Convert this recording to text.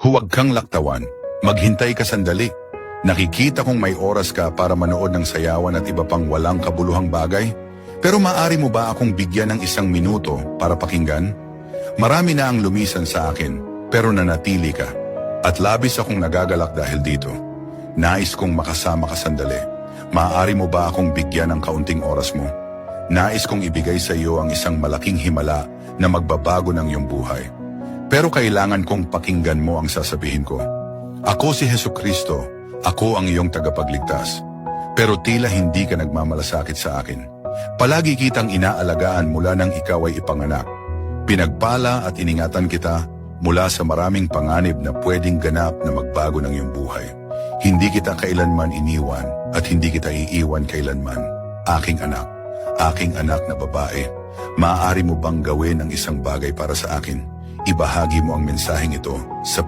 Huwag kang laktawan. Maghintay ka sandali. Nakikita kong may oras ka para manood ng sayawan at iba pang walang kabuluhang bagay. Pero maaari mo ba akong bigyan ng 1 minuto para pakinggan? Marami na ang lumisan sa akin, pero nanatili ka. At labis akong nagagalak dahil dito. Nais kong makasama ka sandali. Maaari mo ba akong bigyan ng kaunting oras mo? Nais kong ibigay sa iyo ang isang malaking himala na magbabago ng iyong buhay. Pero kailangan kong pakinggan mo ang sasabihin ko. Ako si Hesukristo, ako ang iyong tagapagligtas. Pero tila hindi ka nagmamalasakit sa akin. Palagi kitang inaalagaan mula nang ikaw ay ipanganak. Pinagpala at iningatan kita mula sa maraming panganib na pwedeng ganap na magbago ng iyong buhay. Hindi kita kailanman iniwan at hindi kita iiwan kailanman. Aking anak na babae, maaari mo bang gawin ang isang bagay para sa akin? Ibahagi mo ang mensaheng ito sa